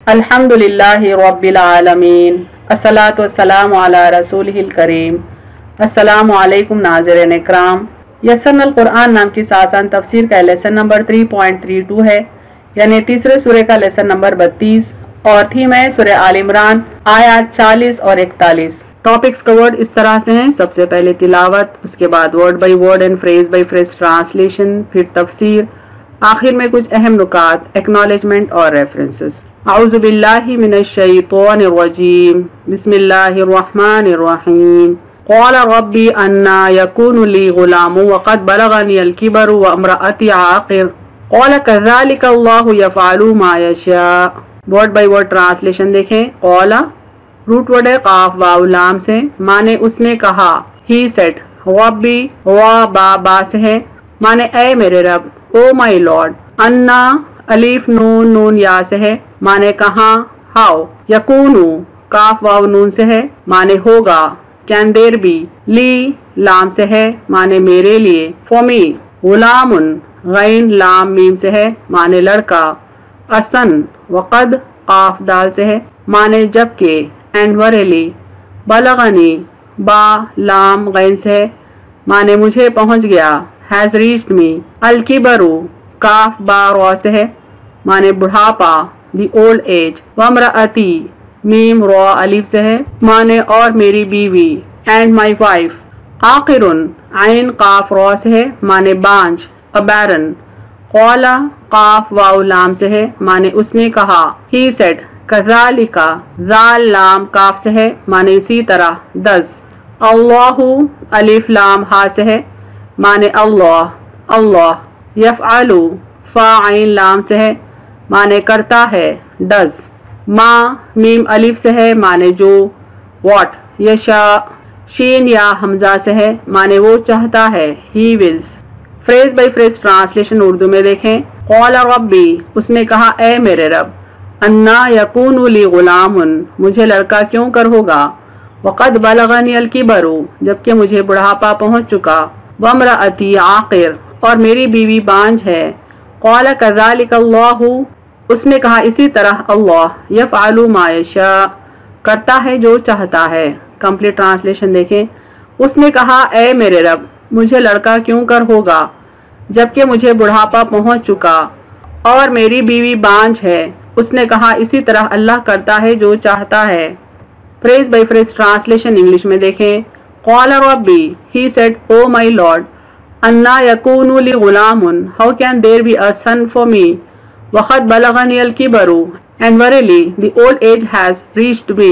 अल्हम्दुलिल्लाहि रब्बिल आलमीन अस्सलातु वस्सलामु अला रसूलिहिल करीम। अस्सलामु अलैकुम नाज़रीन इकराम। यसरल कुरान नाम की आसान तफसीर का लेसन नंबर 3.32 है, यानी तीसरे सूरे का लेसन नंबर 32 और थीम है सूरह आल इमरान आयत 40 और 41। टॉपिक्स कवर्ड इस तरह से हैं। सबसे पहले तिलावत, उसके बाद word by word and phrase by phrase translation, फिर तफसीर, आखिर में कुछ अहम नुकात, एक्नॉलेजमेंट और रेफरेंसेस। औज़ु बिल्लाहि मिनश शैतानिर रजीम, बिस्मिल्लाहिर रहमानिर रहीम। क़ाल रब्बी अन्ना यकूनु ली गुलामुन वक़द बलगनियल किबरु व इम्रअती आक़िर क़ाल कज़ालिका अल्लाहु यफ़अलु मा यशा। वर्ड बाई वर्ड ट्रांसलेशन देखें। क़ाल रूट वर्ड है काफ वाव लाम से, माने उसने कहा। ही सेड, रब्बी वा बा से है, माने ऐ मेरे रब, ओ माई लॉर्ड। अन्ना अलीफ नून नून या से है, माने कहाँ, हाउ। यकूनु काफ वाव नून से है, माने होगा। कैन देर बी ली लाम से है, माने मेरे लिए। फॉमी गुलामुन गैन लाम मीम से है, माने लड़का। असन वक़द काफ दाल से है, माने जबकि। एंड वरेली बलगनी बा लाम गैन से है, माने मुझे पहुंच गया। हैज रीच्ड मी अल किबरू काफ बा रॉ से है, माने बुढ़ापा, दी ओल्ड एज। वम्रअती मीम रॉ अलीफ से है, माने और मेरी बीवी। एंड माई वाइफ आखिरुन आइन काफ रॉ से है, माने बांझ, अ बैरन। क़ौला काफ वाव लाम से है, माने उसने कहा। ही सेड कज़ालिका जाल लाम काफ से है, माने इसी तरह। 10 अल्लाहु अलिफ लाम हा से है, माने अल्लाह अल्लाह। यफ़अलु फा आइन लाम से है, माने करता है। 10 मा मीम अलिफ से है, माने जो। व्हाट यशा शीन या हमजा से है, माने वो चाहता है। He wills. Phrase by phrase translation Urdu में देखें। क़ौल रब्बी उसने कहा, ए मेरे रब। अन्ना यकूनु ली गुलामुन मुझे लड़का क्यों कर होगा। वक़द बलगनी अल किबरू जबकि मुझे बुढ़ापा पहुंच चुका। वम्रअती आक़िर और मेरी बीवी बांझ है। क़ौल कज़ालिका अल्लाहु उसने कहा इसी तरह अल्लाह। यफ़अलु मा यशा करता है जो चाहता है। कंप्लीट ट्रांसलेशन देखें। उसने कहा, ए मेरे रब मुझे लड़का क्यों कर होगा जबकि मुझे बुढ़ापा पहुंच चुका और मेरी बीवी बांझ है। उसने कहा इसी तरह अल्लाह करता है जो चाहता है। Phrase by phrase translation English में देखें। क़ौल रब्बी he said, O my lord. अन्ना यकूनु ली गुलामुन how can there be a son for me. वक़द बलगनी अल किबरू and verily the old age has reached me.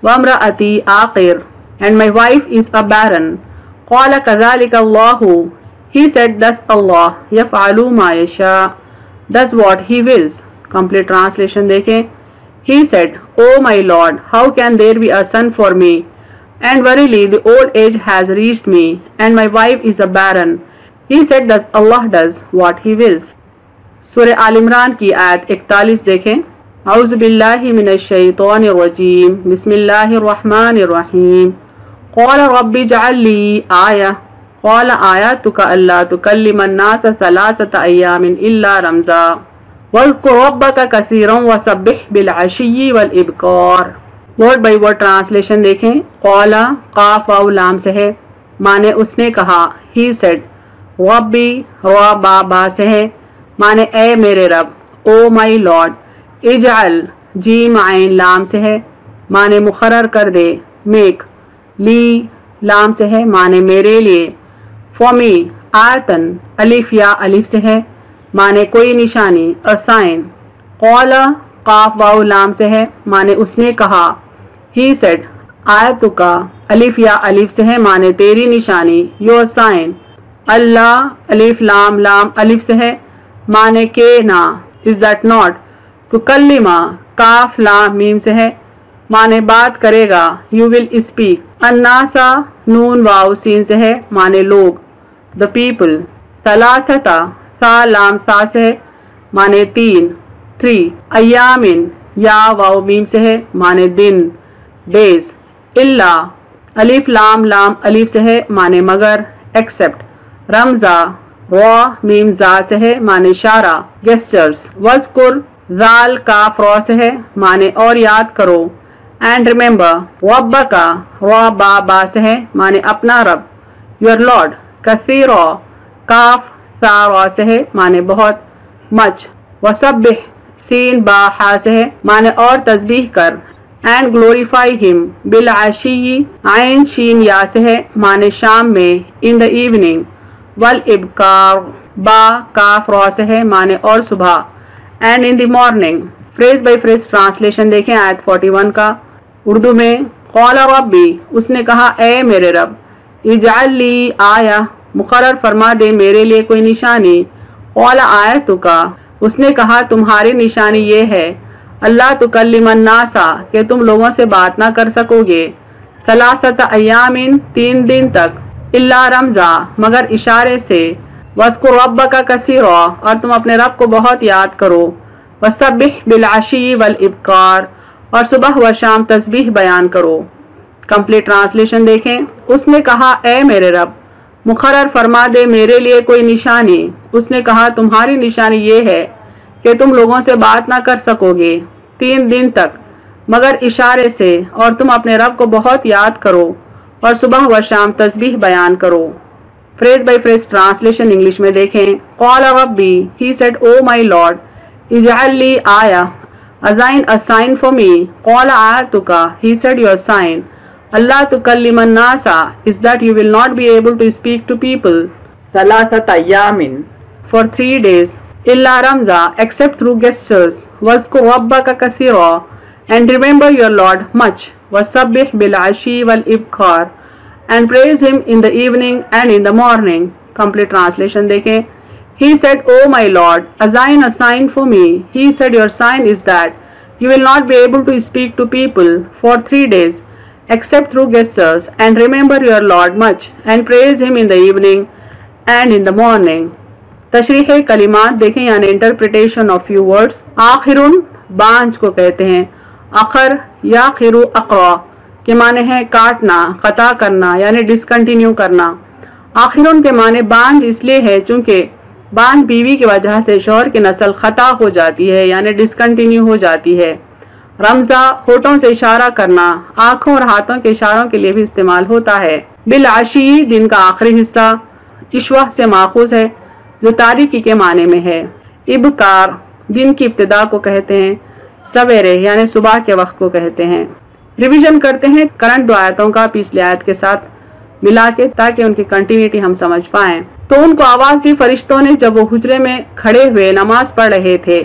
वम्रअती आक़िर and my wife is a barren. क़ौल कज़ालिका अल्लाहु ही सेड, दस अल्लाह। यफ़अलु मा यशा does what he wills। Complete translation देखें। He said, O my Lord, how can there be a son for me? And verily the old age has reached me, and my wife is a barren. He said, thus Allah does what he wills। सूरह आल इमरान की आयत 41 देखें। औज़ु बिल्लाहि मिनश शैतानिर रजीम, बिस्मिल्लाहिर रहमानिर रहीम। क़ाल रब्बी जअल ली आया क़ाल आयतुका अल्ला तुकल्लिमन नास सलासत अय्यामिन इल्ला Ramza वज़्कुर रब्बका कसीरन वसब्बिह bill अशिय्यि वल इब्कार। Word by word translation देखें। क़ौला काफ वाव लाम से है, माने उसने कहा। ही सेड रब्बी वा बा से है, माने ए मेरे रब, ओ माई लॉर्ड। इजअल जीम आइन लाम से है, माने मुकर्रर कर दे, मेक। ली लाम से है, माने मेरे लिए। फॉमी आयतन अलिफ या अलिफ से है, माने कोई निशानी, अ साइन। क़ौला काफ वाव लाम से है, माने उसने कहा। ही सेड आयतुका अलिफ या अलिफ से है, माने तेरी निशानी, योर साइन। अल्लाह अलिफ लाम लाम अलिफ से है, माने के ना, इज दैट नॉट। तुकल्लिमा काफ लाम मीम से है, माने बात करेगा, यू विल स्पीक। अन्नासा नून वाव सीन से है, माने लोग, द पीपल। सलासता सा लाम सा से है, माने 3 3। अय्यामिन या वाव मीम से है, माने दिन, डेज। इल्ला अलिफ लाम लाम अलिफ से है, माने मगर, एक्सेप्ट। रमज़ा वा मीम जा से है, माने इशारा, गेस्चर्स। वज़्कुर ذال काफ रॉ से है माने और याद करो। एंड रिमेंबर रब्बका रॉ बा से है माने अपना रब। योर लॉर्ड कसीरा काफ सा रॉ से है माने बहुत मच। वसब्बिह सीन बा हा से है माने और तस्बीह कर। एंड ग्लोरीफाई हिम बिल आशी आइन शीन या से है माने शाम में इन द इवनिंग। वल इबकार बा काफ रॉ से है माने और सुबह। And in the morning phrase by phrase translation देखें आयत 41 का। उर्दू में क़ाला रब्बी उसने कहा ए मेरे रब, इजअल ली आया मुकर्रर फरमा दे मेरे लिए कोई निशानी। क़ाला आयतुका उसने कहा तुम्हारी निशानी ये है अल्लाह तुकल्लिमन नासा कि तुम लोगों से बात ना कर सकोगे। सलासत अय्यामिन 3 दिन तक। इल्ला रमज़ा मगर इशारे से। वज़कुर रब्बका कसीरा और तुम अपने रब को बहुत याद करो। वसब्बिह बिलअशी वल इब्कार और सुबह व शाम तस्बीह बयान करो। कंप्लीट ट्रांसलेशन देखें। उसने कहा ए मेरे रब मुकर्रर फरमा दे मेरे लिए कोई निशानी। उसने कहा तुम्हारी निशानी ये है कि तुम लोगों से बात ना कर सकोगे 3 दिन तक मगर इशारे से और तुम अपने रब को बहुत याद करो और सुबह व शाम तस्बीह बयान करो। Phrase by phrase translation English में देखें। क़ाला रब्बी he said O my Lord इजअल ली आया अज़ाइन अ साइन फॉर मी। क़ाला आयतुका ही सेड योर साइन अल्लाह तुकल्लिमन नासा is that you will not be able to speak to people सलासत अय्यामिन फॉर 3 days इल्ला रमज़ा एक्सेप्ट थ्रू गेस्चर्स। वज़कुर रब्बका कसीरा and remember your lord much. वसब्बिह बिलअशी वल इब्कार and praise him in the evening and in the morning. Complete translation देखें। He said, "O my Lord, assign a sign for me." He said, "Your sign is that you will not be able to speak to people for 3 days, except through gestures, and remember your Lord much, and praise him in the evening and in the morning." तशरीह कलिमात देखें यानी interpretation of few words. आखिरुन बांझ को कहते हैं। अखर या खिरु अक़रा के माने हैं काटना, कता करना यानी डिसकंटिन्यू करना। आखिरुन के माने बांझ इसलिए है चूंकि बांझ बीवी की वजह से शौहर की नस्ल खता हो जाती है यानी डिसकंटिन्यू हो जाती है। रमज़ा होठों से इशारा करना, आंखों और हाथों के इशारों के लिए भी इस्तेमाल होता है। बिल आशी दिन का आखिरी हिस्सा इश्वा से माखूज है जो तारीकी के माने में है। इबकार दिन की इब्तिदा को कहते हैं। सवेरे यानी सुबह के वक्त को कहते हैं। रिवीजन करते हैं करंट 2 आयतों का पिछली आयत के साथ मिला के ताकि उनकी कंटिन्यूटी हम समझ पाएं। तो उनको आवाज दी फरिश्तों ने जब वो हुजरे में खड़े हुए नमाज पढ़ रहे थे।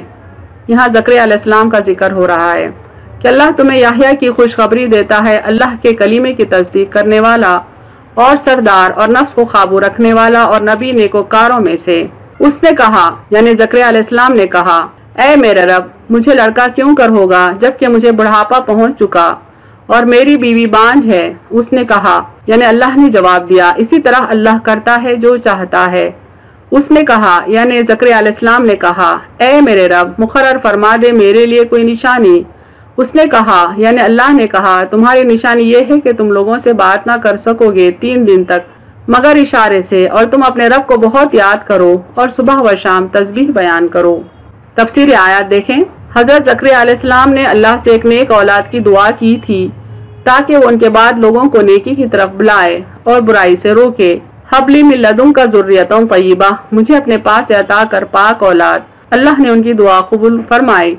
यहाँ ज़करिया अलैहिस्सलाम का जिक्र हो रहा है कि अल्लाह तुम्हें याह्या की खुशखबरी देता है, अल्लाह के कलीमे की तस्दीक करने वाला और सरदार और नफ्स को काबू रखने वाला और नबी नेकोकारों में से। उसने कहा यानी ज़करिया अलैहिस्सलाम ने कहा, ऐ मेरे रब मुझे लड़का क्यों कर होगा जबकि मुझे बुढ़ापा पहुंच चुका और मेरी बीवी बांझ है। उसने कहा यानी अल्लाह ने जवाब दिया, इसी तरह अल्लाह करता है जो चाहता है। उसने कहा यानी ज़करिया अलैहिस्सलाम ने कहा, ऐ मेरे रब मुकर्रर फरमा दे मेरे लिए कोई निशानी। उसने कहा यानी अल्लाह ने कहा तुम्हारी निशानी ये है कि तुम लोगों से बात ना कर सकोगे 3 दिन तक मगर इशारे से, और तुम अपने रब को बहुत याद करो और सुबह व शाम तस्बीह बयान करो। तफसीर आयत देखें। हजरत ज़करिया अलैहिस्सलाम ने अल्लाह से एक नेक औलाद की दुआ की थी ताकि वो उनके बाद लोगों को नेकी की तरफ बुलाए और बुराई से रोके। हबली मिन लदुनका ज़ुर्रियतन तय्यबा मुझे अपने पास से अता कर पाक औलाद। अल्लाह ने उनकी दुआ कबूल फरमाई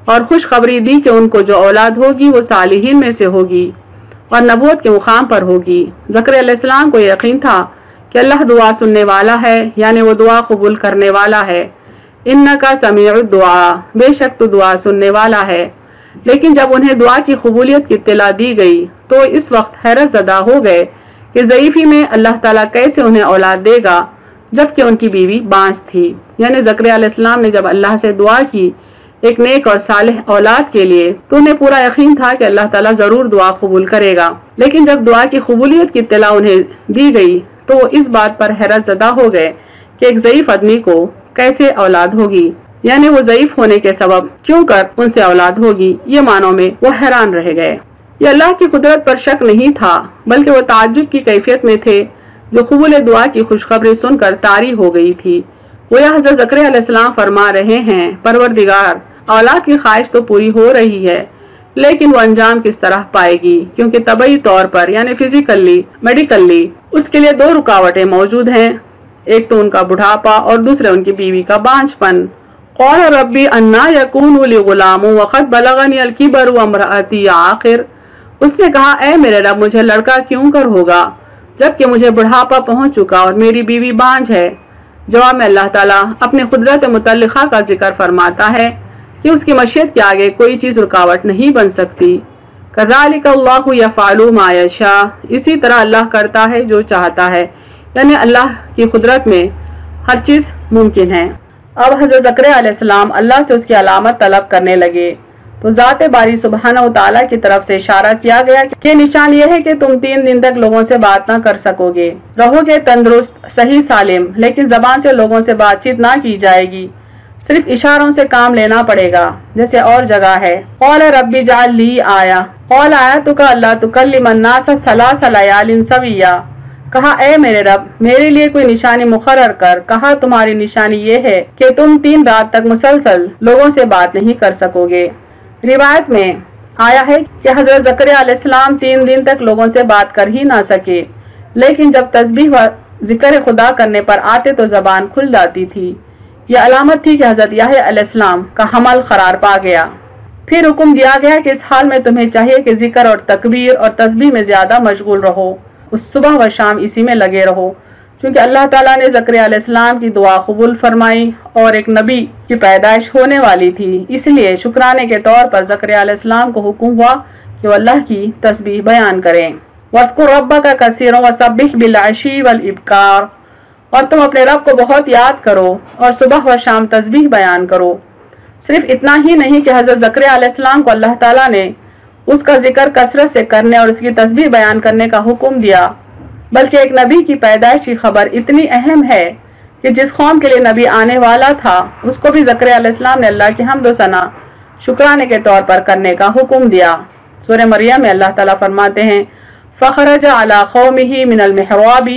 और खुशखबरी दी कि उनको जो औलाद होगी वो सालिहीन में से होगी और नबूवत के मुकाम पर होगी। ज़करिया अलैहिस्सलाम को यकीन था कि अल्लाह दुआ सुनने वाला है यानी वो दुआ कबूल करने वाला है। इन्नका समीउद दुआ बेशक तो दुआ सुनने वाला है। लेकिन जब उन्हें दुआ की कबूलियत की इत्तला दी गई तो इस वक्त हैरत ज़दा हो गए कि ज़ईफ़ी में अल्लाह ताला कैसे उन्हें औलाद देगा जबकि उनकी बीवी बांझ थी। यानी ज़करिया अलैहिस्सलाम ने जब अल्लाह से दुआ की एक नेक और सालेह औलाद के लिए तो उन्हें पूरा यकीन था कि अल्लाह ताला ज़रूर दुआ कबूल करेगा। लेकिन जब दुआ की कबूलियत की इत्तला उन्हें दी गई तो वो इस बात पर हैरत ज़दा हो गए कि एक ज़ईफ़ आदमी को कैसे औलाद होगी, यानी वो ज़ईफ़ होने के सबब क्यों कर उनसे औलाद होगी। ये मानों में वो हैरान रह गए। ये अल्लाह की कुदरत पर शक नहीं था बल्कि वो ताज्जुब की कैफियत में थे जो कबूल दुआ की खुशखबरी सुनकर तारी हो गई थी। वो हज़रत ज़करिया अलैहिस्सलाम फरमा रहे हैं, परवरदिगार اولاد کی خواہش تو پوری ہو رہی ہے، لیکن وہ انجام کس طرح پائے گی، کیونکہ طبعی طور پر یعنی فزیکلی میڈیکلی اس کے لیے 2 رکاوٹیں موجود ہیں، ایک تو ان کا بڑھاپا اور دوسرے ان کی بیوی کا بانجھ پن۔ قال ربی انا یکون لی غلام وقد بلغنی الکبر وامرأتی عاقر، اس نے کہا اے میرے رب مجھے لڑکا کیوں کر ہوگا جبکہ مجھے بڑھاپا پہنچ چکا اور میری بیوی بانجھ ہے۔ جواب میں اللہ تعالیٰ اپنی قدرت متعلقہ کا ذکر فرماتا ہے کہ اس کی مشیت کے آگے کوئی چیز رکاوٹ نہیں بن سکتی۔ کذالک اللہ یفعل ما یشاء، اسی طرح اللہ کرتا ہے جو چاہتا ہے، یعنی اللہ کی قدرت میں ہر چیز ممکن ہے۔ اب حضرت زکریا علیہ السلام اللہ سے اس کی علامت طلب کرنے لگے تو ذات باری سبحانہ و تعالیٰ کی طرف سے اشارہ کیا گیا کہ نشان یہ ہے کہ تم 3 دن تک لوگوں سے بات نہ کر سکو گے، رہو گے تندرست صحیح سالم، لیکن زبان سے لوگوں سے بات چیت نہ کی جائے گی، صرف اشاروں سے کام لینا پڑے گا، جیسے اور جگہ ہے قال ربی اجعل لی آیہ قال آیتک الا تکلم الناس 3 لیال سویا، کہا اے میرے رب میرے لیے کوئی نشانی مقرر کر، کہا تمہاری نشانی یہ ہے کہ تم 3 رات تک مسلسل لوگوں سے بات نہیں کر سکو گے۔ روایت میں آیا ہے کہ حضرت زکریا علیہ السلام 3 دن تک لوگوں سے بات کر ہی نہ سکے، لیکن جب تسبیح و ذکر خدا کرنے پر آتے تو زبان کھل جاتی تھی۔ یہ علامت تھی کہ حضرت یحییٰ علیہ السلام کا حمل قرار پا گیا۔ پھر حکم دیا گیا کہ اس حال میں تمہیں چاہیے کہ ذکر اور تکبیر اور تسبیح میں زیادہ مشغول رہو، اس صبح و شام اسی میں لگے رہو، چونکہ اللہ تعالیٰ نے زکریا علیہ السلام کی دعا قبول فرمائی اور ایک نبی کی پیدائش ہونے والی تھی، اس لیے شکرانے کے طور پر زکریا علیہ السلام کو حکم ہوا کہ وہ اللہ کی تسبیح بیان کریں۔ وَاذْكُر رَبَّكَ كَثِيرًا وَسَبِّحْ بِالْعَشِيِّ وَالْإِبْكَارِ، اور تم اپنے رب کو بہت یاد کرو اور صبح و شام تسبیح بیان کرو۔ صرف اتنا ہی نہیں کہ حضرت زکریا علیہ السلام کو اللہ تعالیٰ نے اس کا ذکر کثرت سے کرنے اور اس کی تسبیح بیان کرنے کا حکم دیا، بلکہ ایک نبی کی پیدائش کی خبر اتنی اہم ہے کہ جس قوم کے لیے نبی آنے والا تھا اس کو بھی زکریا علیہ السلام نے اللہ کی حمد و ثنا شکرانے کے طور پر کرنے کا حکم دیا۔ سورہ مریم میں اللہ تعالیٰ فرماتے ہیں فَخَرَجَ عَلَىٰ قَوْمِهِ مِنَ الْمِحْرَابِ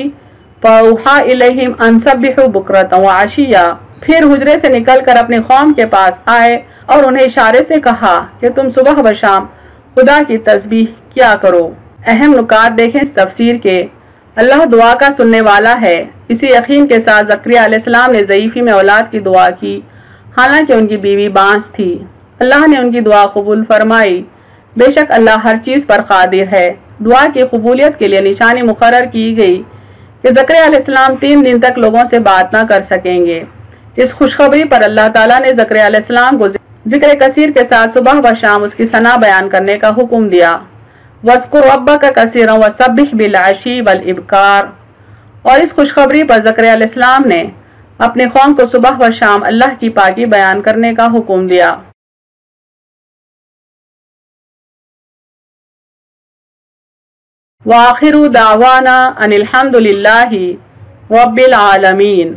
فَأَوْحَىٰ إِلَيْهِمْ أَن سَبِّحُوا بُكْرَةً وَعَشِيًّا، پھر حجرے سے نکل کر اپنی قوم کے پاس آئے اور انہیں اشارے سے کہا کہ تم صبح و شام خدا کی تسبیح کیا کرو۔ اہم نکات دیکھیں اس تفسیر کے۔ اللہ دعا کا سننے والا ہے، اسی یقین کے ساتھ زکریا علیہ السلام نے ضعیفی میں اولاد کی دعا کی، حالانکہ ان کی بیوی بانجھ تھی۔ اللہ نے ان کی دعا قبول فرمائی، بے شک اللہ ہر چیز پر قادر ہے۔ دعا کی قبولیت کے لیے نشانی مقرر کی گئی کہ زکریا علیہ السلام 3 دن تک لوگوں سے بات نہ کر سکیں گے۔ اس خوشخبری پر اللہ تعالیٰ نے زکریا علیہ السلام کو ذکر کثیر کے ساتھ صبح و شام اس کی ثنا بیان کرنے کا حکم دیا۔ وَاذْكُر رَبَّكَ كَثِيرًا وَسَبِّحْ بِالْعَشِيِّ وَالْإِبْكَارِ، اور اس خوشخبری پر زکریا علیہ السلام نے اپنے قوم کو صبح و شام اللہ کی پاکی بیان کرنے کا حکم دیا۔ وَآخِرُ دَعْوَانَا أَنِ الْحَمْدُ لِلَّهِ رَبِّ الْعَالَمِينَ۔